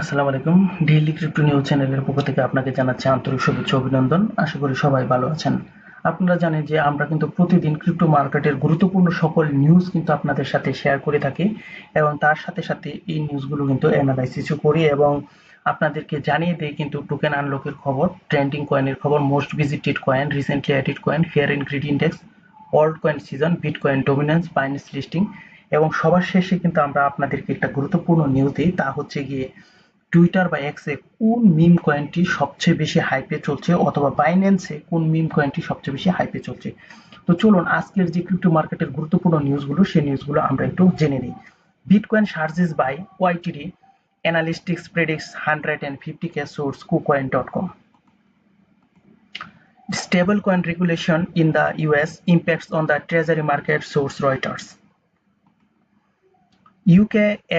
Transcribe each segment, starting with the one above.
আসসালামু আলাইকুম। Daily crypto news চ্যানেলের পক্ষ থেকে আপনাকে জানাচ্ছি আন্তরিক শুভেচ্ছা ও অভিনন্দন। আশা করি সবাই ভালো আছেন। আপনারা জানেন যে আমরা কিন্তু প্রতিদিন ক্রিপ্টো মার্কেটের গুরুত্বপূর্ণ সকল নিউজ কিন্তু আপনাদের সাথে শেয়ার করে থাকি এবং তার সাথে সাথে এই নিউজগুলো কিন্তু অ্যানালাইসিসও করি এবং আপনাদেরকে জানিয়ে দেই কিন্তু টোকেন আনলকের খবর, ট্রেন্ডিং কয়েনের খবর, most visited coin, recently added coin, fear and greed index, alt coin season, bitcoin dominance, Binance listing এবং সবার শেষে কিন্তু আমরা আপনাদেরকে একটা গুরুত্বপূর্ণ নিউজ দিই, তা হচ্ছে গিয়ে টুইটার বা এক্সে কোন মিম কয়েনটি সবচেয়ে বেশি হাইপে চলছে অথবা বাইন্যান্সে কোন মিম কয়েনটি সবচেয়ে বেশি হাইপে চলছে। তো চলুন আজকের যে ক্রিপ্টো মার্কেটের গুরুত্বপূর্ণ নিউজগুলো সেই নিউজগুলো আমরা একটু জেনে নিই। Bitcoin surges by YTD, analytics predicts 150k source kucoin.com. Stablecoin regulation in the US impacts on the treasury market, source Reuters. UK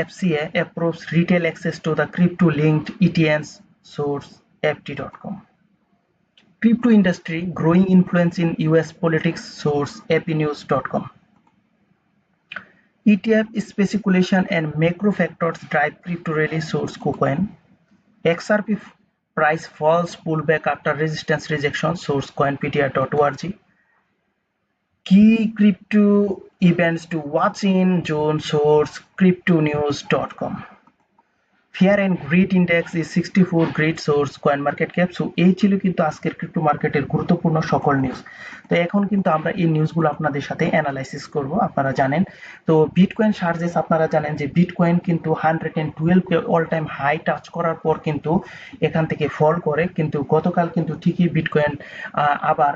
FCA approves retail access to the crypto-linked ETNs, source FT.com. Crypto industry growing influence in US politics, source APnews.com. ETF speculation and macro factors drive crypto rally, source KuCoin. XRP price falls pullback after resistance rejection, source coinpedia.org. Key crypto events to watch in June, source cryptonews.com. Fear and greed index is 64, greed source coin market cap. So এই ছিল কিন্তু আজকের crypto মার্কেটের গুরুত্বপূর্ণ সকল news. তো এখন কিন্তু আমরা এই নিউজগুলো আপনাদের সাথে অ্যানালাইসিস করব। আপনারা জানেন তো বিটকয়েন সার্জেস, আপনারা জানেন যে বিটকয়েন কিন্তু 112 অল টাইম হাই টাচ করার পর কিন্তু এখান থেকে ফল করে, কিন্তু গতকাল কিন্তু ঠিকই বিটকয়েন আবার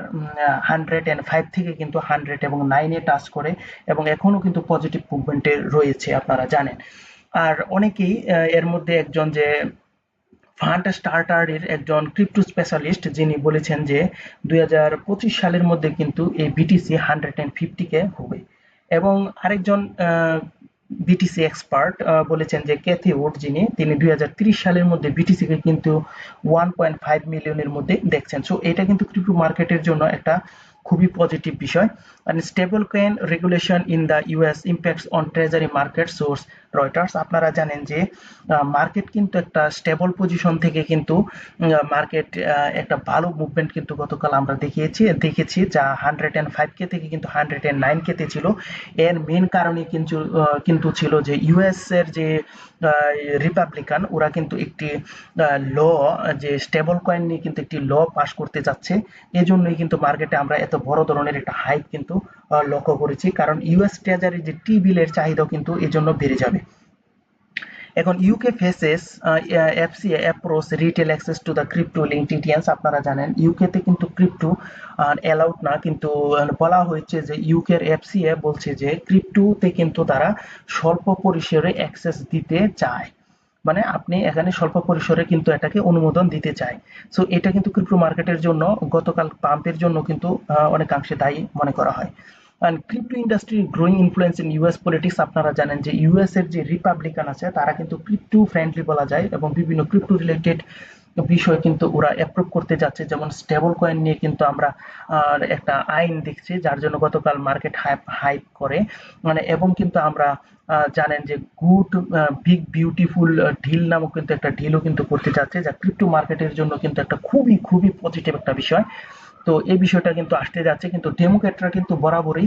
105 থেকে কিন্তু 100 এবং 9-এ টাচ করে এবং এখনো কিন্তু পজিটিভ মুভমেন্টে রয়েছে, আপনারা জানেন। আর অনেকেই এর মধ্যে একজন যে ফান্ড স্টার্টারের একজন ক্রিপ্টো স্পেশালিস্ট, যিনি বলেছেন যে 2025 সালের মধ্যে কিন্তু এই বিটিসি 150k হবে এবং আরেকজন বিটিসি এক্সপার্ট বলেছেন যে ক্যাথি উড, তিনি 2030 সালের মধ্যে বিটিসি কে কিন্তু 1.5 মিলিয়নের মধ্যে দেখছেন। সো এটা কিন্তু ক্রিপ্টো মার্কেটের জন্য একটা খুবই পজিটিভ বিষয়। and stable coin regulation in the US impacts on treasury market, source Reuters. আপনারা জানেন যে মার্কেট কিন্তু একটা স্টেবল পজিশন থেকে কিন্তু মার্কেট একটা ভালো মুভমেন্ট কিন্তু গতকাল আমরা দেখেছি যা 105k থেকে কিন্তু 109k তে ছিল। এর মেন কারণে কিন্তু ছিল যে ইউএস এর যে রিপাবলিকান, ওরা কিন্তু একটি ল, যে স্টেবল কয়েন নিয়ে কিন্তু একটি ল পাস করতে যাচ্ছে। এজন্যই কিন্তু মার্কেটে আমরা এত বড় ধরনের একটা হাইপ কিন্তু লক্ষ্য করেছি, কারণ ইউএস ট্রেজারি যে টি বিলের চাহিদা কিন্তু এজন্য বেড়ে যাবে। এখন UK faces FCA approach retail access to the crypto linked ETNs. আপনারা জানেন ইউকেতে কিন্তু ক্রিপ্টো অ্যালাউড না, কিন্তু বলা হয়েছে যে ইউকের এফসিএ বলছে যে ক্রিপ্টোতে কিন্তু তারা স্বল্প পরিসরে অ্যাক্সেস দিতে চায়, মানে আপনি এখানে স্বল্প পরিসরে কিন্তু এটাকে অনুমোদন দিতে চায়। সো এটা কিন্তু ক্রিপ্টো মার্কেটের জন্য গতকাল পাম্পের জন্য কিন্তু অনেকাংশে দায়ী মনে করা হয়। and crypto industry growing influence in US politics. আপনারা জানেন যে ইউএস এর যে রিপাবলিকান আছে তারা কিন্তু ক্রিপ্টো ফ্রেন্ডলি বলা যায় এবং বিভিন্ন ক্রিপ্টো রিলেটেড বিষয় কিন্তু ওরা অ্যাপ্রুভ করতে যাচ্ছে, যেমন স্টেবল কয়েন নিয়ে কিন্তু আমরা একটা আইন দেখছি যার জন্য গতকাল মার্কেট হাইপ করে, মানে এবং কিন্তু আমরা জানেন যে গুড বিগ বিউটিফুল ডিল নামক কিন্তু একটা ডিলও কিন্তু করতে যাচ্ছে, যা ক্রিপ্টো মার্কেটের জন্য কিন্তু একটা খুবই খুবই পজিটিভ একটা বিষয়। তো এই বিষয়টা কিন্তু আসতে যাচ্ছে, কিন্তু ডেমোক্র্যাটরা কিন্তু বরাবরই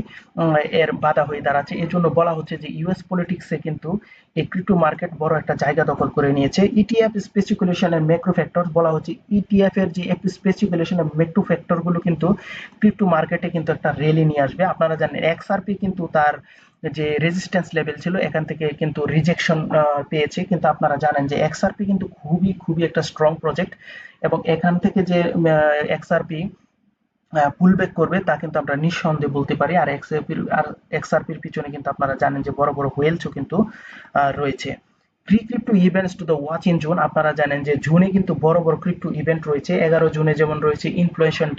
এর বাধা হয়ে দাঁড়াচ্ছে। এর জন্য বলা হচ্ছে যে ইউএস পলিটিক্সে কিন্তু এই ক্রিপ্টো মার্কেট বড় একটা জায়গা দখল করে নিয়েছে। ইটিএফ স্পেসিকুলেশন এর ম্যাক্রো ফ্যাক্টর, বলা হচ্ছে ইটিএফ এর যে স্পেসিকুলেশন এর ম্যাক্রো ফ্যাক্টর গুলো কিন্তু ক্রিপ্টো মার্কেটে কিন্তু একটা র্যালি নিয়ে আসবে। আপনারা জানেন এক্সআরপি কিন্তু তার যে রেজিস্ট্যান্স লেভেল ছিল এখান থেকে কিন্তু রিজেকশন পেয়েছে, কিন্তু আপনারা জানেন যে এক্সআরপি কিন্তু খুবই খুবই একটা স্ট্রং প্রজেক্ট এবং এখান থেকে যে এক্সআরপি পুলব্যাক করবে তা কিন্তু আমরা নিঃসন্দেহে বলতে পারি। আর এক্সআরপির পিছনে কিন্তু আপনারা জানেন যে বড় বড় হোয়েলসও কিন্তু রয়েছে। Pre crypto events to the watch in June. আপনারা জানেন যে জুনে কিন্তু বড় বড় ক্রিপ্টো ইভেন্ট রয়েছে। 11 জুনে যেমন রয়েছে ইনফ্লেশন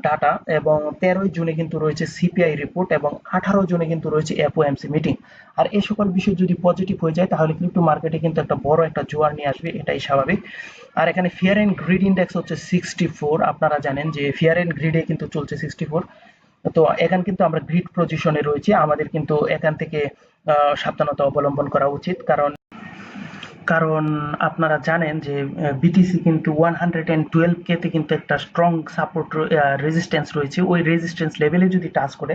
ডাটা এবং 13 জুনে কিন্তু রয়েছে সিপিআই রিপোর্ট এবং 18 জুনে কিন্তু রয়েছে এফওএমসি মিটিং। আর এই সকল বিষয় যদি পজিটিভ হয়ে যায় তাহলে ক্রিপ্টো মার্কেটে কিন্তু একটা বড় একটা জোয়ার নিয়ে আসবে, এটাই স্বাভাবিক। আর এখানে ফিয়ার এন্ড গ্রিড ইন্ডেক্স হচ্ছে 64। আপনারা জানেন যে ফিয়ার এন্ড গ্রিডে কিন্তু চলছে 64। তো এখান কিন্তু আমরা গ্রিড পজিশনে রয়েছি, আমাদের কিন্তু এখান থেকে সাবধানতা অবলম্বন করা উচিত, কারণ আপনারা জানেন যে বিটিসি কিন্তু 112K তে কিন্তু একটা স্ট্রং সাপোর্ট রেজিস্ট্যান্স রয়েছে। ওই রেজিস্ট্যান্স লেভেলে যদি টাচ করে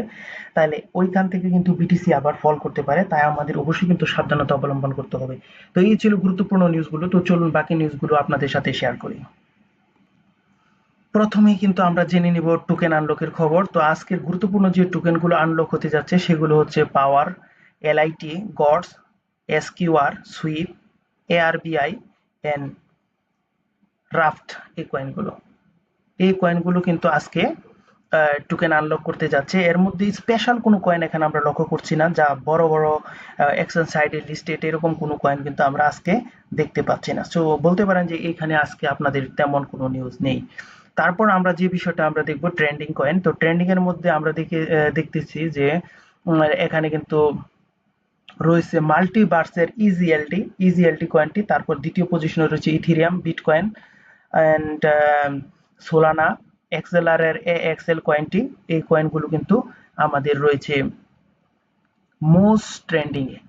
তাহলে ওইখান থেকে কিন্তু বিটিসি আবার ফল করতে পারে, তাই আমাদের অবশ্যই কিন্তু সাবধানতা অবলম্বন করতে হবে। তো এই ছিল গুরুত্বপূর্ণ নিউজগুলো। তো চলুন বাকি নিউজগুলো আপনাদের সাথে শেয়ার করি। প্রথমেই কিন্তু আমরা জেনে নিব টোকেন আনলকের খবর। তো আজকের গুরুত্বপূর্ণ যে টোকেনগুলো আনলক হতে যাচ্ছে সেগুলো হচ্ছে power, LIT, gods, SQR, sweep, ARBI and raft. এই কয়েনগুলো কিন্তু আজকে টোকেন আনলক করতে যাচ্ছে। এর মধ্যে স্পেশাল কোনো কয়েন এখানে আমরা লক্ষ্য করছি না, যা বড় বড় এক্সচেঞ্জ সাইটে লিস্টেড এরকম কোনো কয়েন কিন্তু আমরা আজকে দেখতে পাচ্ছি না। সো বলতে পারেন যে এখানে আজকে আপনাদের তেমন কোনো নিউজ নেই। তারপর আমরা যে বিষয়টা আমরা দেখব ট্রেন্ডিং কয়েন। তো ট্রেন্ডিং এর মধ্যে আমরা দেখতেছি যে এখানে কিন্তু রয়েছে মাল্টিভার্সের ইজিএলটি কয়েনটি। তারপর দ্বিতীয় পজিশনে রয়েছে Ethereum, bitcoin and Solana, XLR এর এএক্সএল কয়েনটি। এই কয়েনগুলো কিন্তু আমাদের রয়েছে মোস্ট ট্রেন্ডিং এ।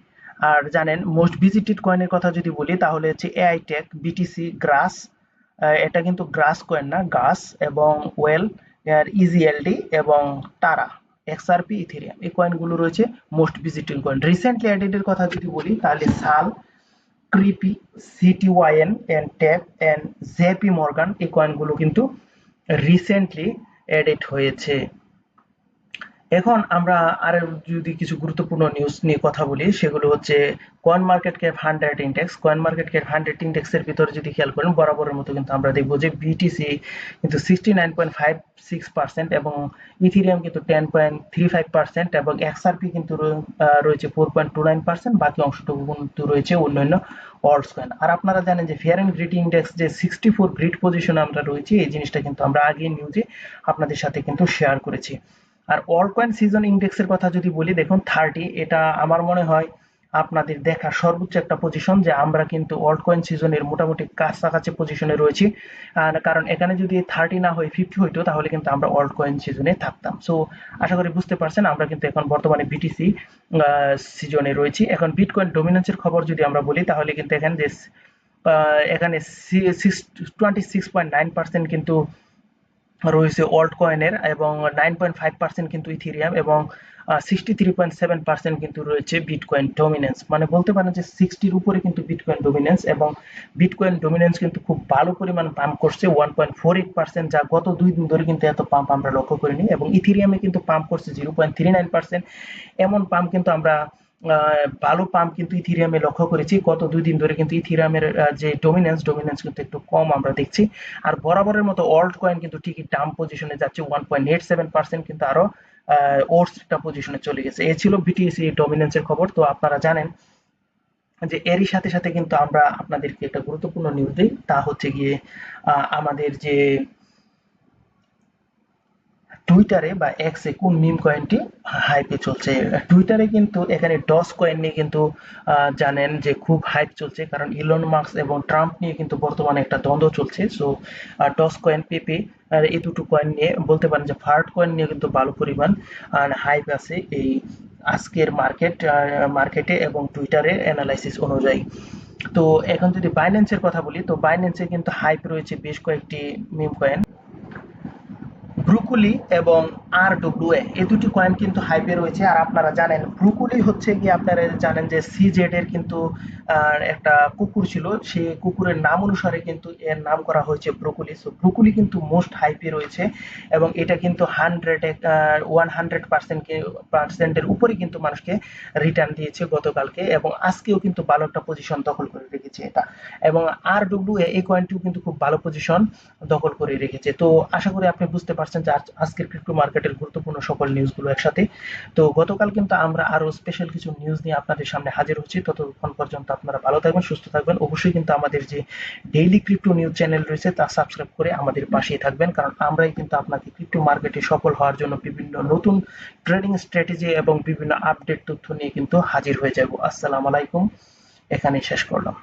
আর জানেন মোস্ট ভিজিটেড কয়েনের কথা যদি বলি তাহলে হচ্ছে এআই টেক, বিটিসি, গ্রাস, এটা কিন্তু গ্রাস কয়েন না, গাস, এবং ওয়েল, ইজিএলডি এবং টারা, এক্সআরপি, ইথেরিয়াম, এই কয়েনগুলো রয়েছে most visited coin. Recently added এর কথা যদি বলি তাহলে সাল, ক্রিপি, CTYN and tap and JP Morgan, এই কয়েনগুলো কিন্তু রিসেন্টলি এডেড হয়েছে। এখন আমরা আর যদি কিছু গুরুত্বপূর্ণ নিউজ নিয়ে কথা বলি সেগুলো হচ্ছে coin market cap 100 index. Coin market cap 100 ইন্ডেক্সের ভিতরে যদি খেয়াল করেন বরাবরের মতো কিন্তু আমরা দেখবো যে বিটিসি কিন্তু 69.56% এবং ইথেরিয়াম কিন্তু 10.35% এবং এক্সআরপি কিন্তু রয়েছে 4.29%। বাকি অংশটুকু কিন্তু রয়েছে অন্যান্য অল্টস কয়েন। আর আপনারা জানেন যে ফেয়ার এন্ড গ্রিড ইন্ডেক্স যে 64 গ্রিড পজিশনে আমরা রয়েছি, এই জিনিসটা কিন্তু আমরা আগে নিউজে আপনাদের সাথে কিন্তু শেয়ার করেছি। আর অল কয়েন সিজন ইন্ডেক্সের কথা যদি বলি, দেখুন 30, এটা আমার মনে হয় আপনাদের দেখা সর্বোচ্চ একটা পজিশন, যে আমরা কিন্তু অল্ট কয়েন সিজনের মোটামুটি কাছাকাছি পজিশনে রয়েছি। কারণ এখানে যদি 30 না হয় 50 হইতো তাহলে কিন্তু আমরা অল্ট কয়েন সিজনে থাকতাম। সো আশা করি বুঝতে পারছেন আমরা কিন্তু এখন বর্তমানে বিটিসি সিজনে রয়েছি। এখন বিটকয়েন ডমিনেন্সের খবর যদি আমরা বলি তাহলে কিন্তু এখানে 26.9% কিন্তু রয়েছে অল্ট কয়েনের এবং 9.5% কিন্তু ইথেরিয়াম এবং 63.7% কিন্তু রয়েছে বিটকয়েন ডমিনেন্স। মানে বলতে পারেন যে 60-র উপরে কিন্তু বিটকয়েন ডমিনেন্স, এবং বিটকয়েন ডমিনেন্স কিন্তু খুব ভালো পরিমাণ পাম্প করছে 1.48%, যা গত 2 দিন ধরে কিন্তু এত পাম্প আমরা লক্ষ্য করিনি। এবং ইথেরিয়ামে কিন্তু পাম্প করছে 0.39%। এমন পাম্প কিন্তু আমরা ভালো পাম্প কিন্তু ইথেরিয়ামে লক্ষ্য করেছি। গত 2 দিন ধরে কিন্তু ইথেরিয়ামের যে ডমিনেন্স কিন্তু একটু কম আমরা দেখছি। আর বরাবরের মতো অল্ট কয়েন কিন্তু ঠিকই ডাম্প পজিশনে যাচ্ছে 1.87%, কিন্তু আরো ওর্স একটা পজিশনে চলে গেছে। এই ছিল বিটিসি ডমিনেন্সের খবর। তো আপনারা জানেন যে এরই সাথে সাথে কিন্তু আমরা আপনাদেরকে একটা গুরুত্বপূর্ণ নিউজ দিই, তা হচ্ছে গিয়ে আমাদের যে টুইটারে বা এক্সে কোন মিম কয়েনটি হাইপে চলছে। টুইটারে কিন্তু এখানে ডস কয়েন নিয়ে কিন্তু জানেন যে খুব হাইপ চলছে, কারণ ইলন মাস্ক এবং ট্রাম্প নিয়ে কিন্তু বর্তমানে একটা দ্বন্দ্ব চলছে। সো ডস কয়েন, পেপে, আর এই দুটো কয়েন নিয়ে বলতে পারেন যে ফার্ট কয়েন নিয়ে কিন্তু ভালো পরিমাণ হাইপ আছে এই আজকের মার্কেটে এবং টুইটারের অ্যানালাইসিস অনুযায়ী। তো এখন যদি বাইন্যান্সের কথা বলি, তো বাইন্যান্সে কিন্তু হাইপ রয়েছে বেশ কয়েকটি মিম কয়েন। ব্রুকুলি এবং আরডব্লিউএ, এই দুটি কয়েন কিন্তু হাইপে রয়েছে। আর আপনারা জানেন ব্রুকুলি হচ্ছে গিয়ে, আপনারা জানেন যে সিজেড এর কিন্তু একটা কুকুর ছিল, সেই কুকুরের নাম অনুসারে কিন্তু এর নাম করা হয়েছে ব্রুকুলি। সো ব্রুকুলি কিন্তু মোস্ট হাইপে রয়েছে এবং এটা কিন্তু 100% উপরে কিন্তু মানুষকে রিটার্ন দিয়েছে গতকালকে, এবং আজকেও কিন্তু ভালো একটা পজিশন দখল করে রেখেছে এটা। এবং আরডব্লিউএ এই কয়েনটিও কিন্তু খুব ভালো পজিশন দখল করে রেখেছে। তো আশা করি আপনি বুঝতে পারছেন যে আজকের ক্রিপ্টো মার্কেটের গুরুত্বপূর্ণ সকল নিউজগুলো একসাথে। তো গতকাল কিন্তু আমরা আরো স্পেশাল কিছু নিউজ নিয়ে আপনাদের সামনে হাজির হচ্ছি। ততক্ষণ পর্যন্ত আপনারা ভালো থাকবেন, সুস্থ থাকবেন। অবশ্যই কিন্তু আমাদের যে ডেইলি ক্রিপ্টো নিউজ চ্যানেল রয়েছে তা সাবস্ক্রাইব করে আমাদের পাশেই থাকবেন, কারণ আমরাই কিন্তু আপনাকে ক্রিপ্টো মার্কেটে সফল হওয়ার জন্য বিভিন্ন নতুন ট্রেডিং স্ট্র্যাটেজি এবং বিভিন্ন আপডেট তথ্য নিয়ে কিন্তু হাজির হয়ে যাব। আসসালামু আলাইকুম, এখানেই শেষ করলাম।